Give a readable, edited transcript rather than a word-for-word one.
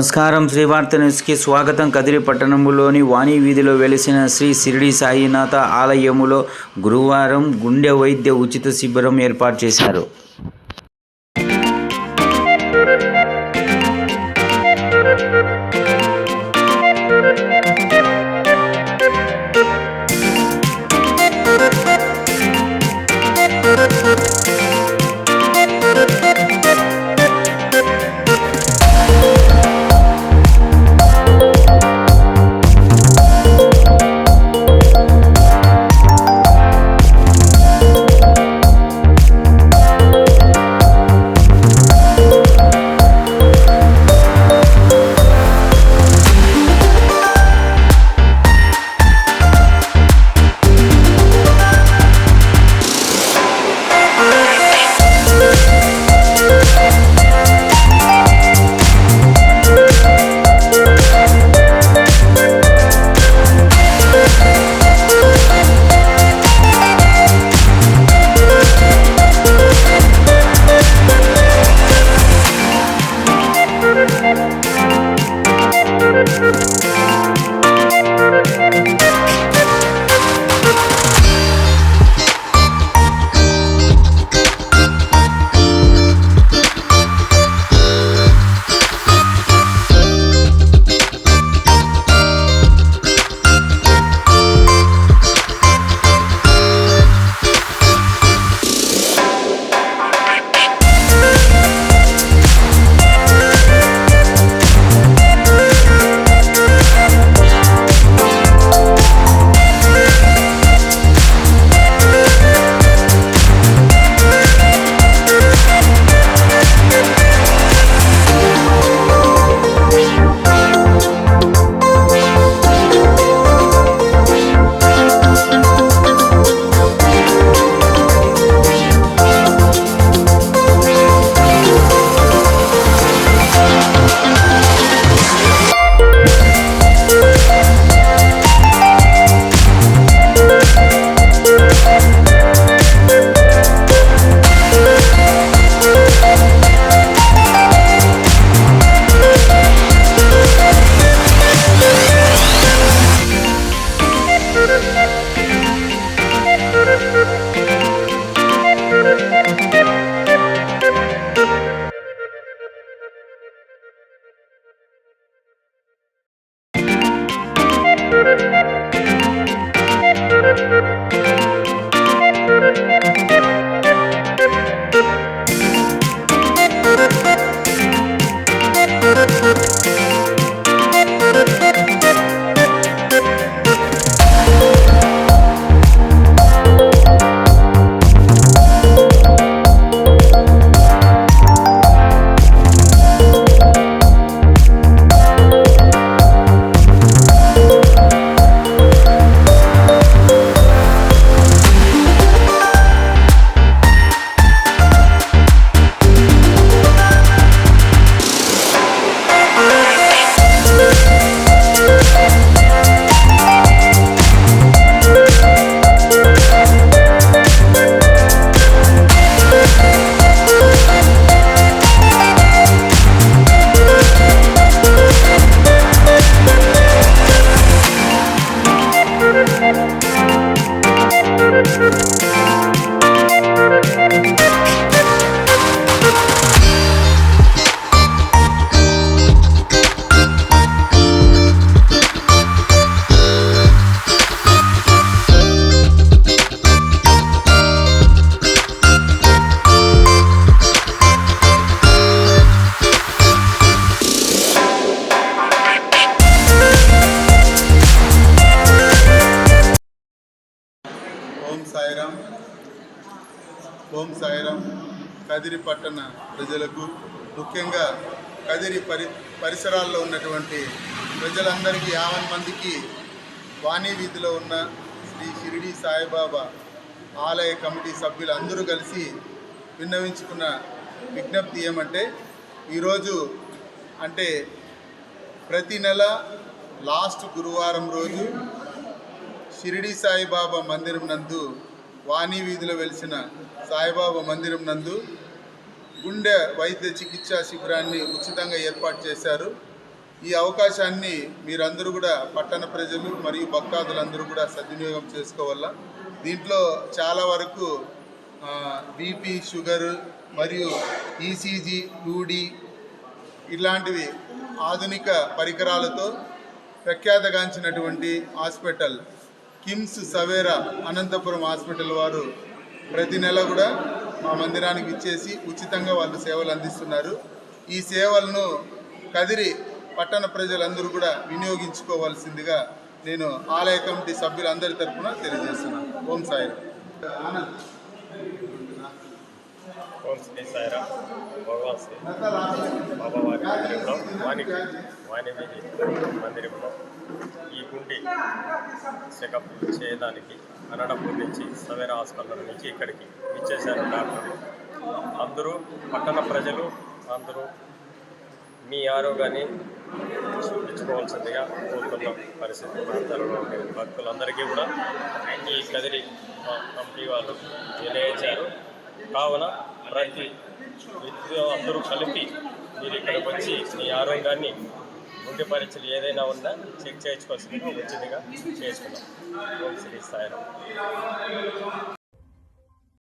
నమస్కారం. శ్రీవార్త న్యూస్కి స్వాగతం. కదిరి పట్టణంలోని వాణి వీధిలో వెలిసిన శ్రీ షిరిడి సాయినాథ ఆలయములో గురువారం గుండె వైద్య ఉచిత శిబిరం ఏర్పాటు చేశారు. ఓం సాయిరామ్. కదిరి పట్టణ ప్రజలకు, ముఖ్యంగా కదిరి పరిసరాల్లో ఉన్నటువంటి ప్రజలందరికీ 50 మందికి వాణి వీధిలో ఉన్న శ్రీ షిరిడి సాయిబాబా ఆలయ కమిటీ సభ్యులు అందరూ కలిసి విన్నవించుకున్న విజ్ఞప్తి ఏమంటే, ఈరోజు అంటే ప్రతి నెల లాస్ట్ గురువారం రోజు షిరిడి సాయిబాబా మందిరం నందు, వాణి వీధిలో వెలిసిన సాయిబాబా మందిరం నందు గుండె వైద్య చికిత్సా శిబిరాన్ని ఉచితంగా ఏర్పాటు చేశారు. ఈ అవకాశాన్ని మీరందరూ కూడా పట్టణ ప్రజలు మరియు భక్తాదులందరూ కూడా సద్వినియోగం చేసుకోవాల. దీంట్లో చాలా వరకు బీపీ, షుగర్ మరియు ఈసీజీ, 2D ఇలాంటివి ఆధునిక పరికరాలతో ప్రఖ్యాతగాంచినటువంటి హాస్పిటల్ కిమ్స్ సవేరా అనంతపురం హాస్పిటల్ వారు ప్రతి నెల కూడా మా మందిరానికి ఇచ్చేసి ఉచితంగా వాళ్ళు సేవలు అందిస్తున్నారు. ఈ సేవలను కదిరి పట్టణ ప్రజలందరూ కూడా వినియోగించుకోవాల్సిందిగా నేను ఆలయ కమిటీ సభ్యులందరి తరఫున తెలియజేస్తున్నాను. ఓం సాయి. ఆనంద్. ఓం శ్రీ సాయిరామ్. భగవాన్ శ్రీ బాబావారి మందిరంలో వాణివీధి మందిరంలో ఈ గుండి చెకప్ చేయడానికి అనంతపూర్ నుంచి సవేరా హాస్పిటల్ నుంచి ఇక్కడికి ఇచ్చేశారు డాక్టర్లు. అందరూ పట్టణ ప్రజలు అందరూ మీ ఆరోగ్యాన్ని చూపించుకోవాల్సిందిగా కోరుకున్న పరిస్థితి ప్రాంతాలలో ఉండే భక్తులందరికీ కూడా ఈ కదిరి కమిటీ వాళ్ళు తెలియజేశారు. కావున ప్రతి అందరూ కలిపి మీరు ఇక్కడికి వచ్చి మీ ఆరోగ్యాన్ని గుండె పరీక్షలు ఏదైనా ఉన్నా చెక్ చేయించుకోవాల్సిందిగా ఉచితంగా చేసుకున్నాం. ఓం శ్రీ సాయిరామ్.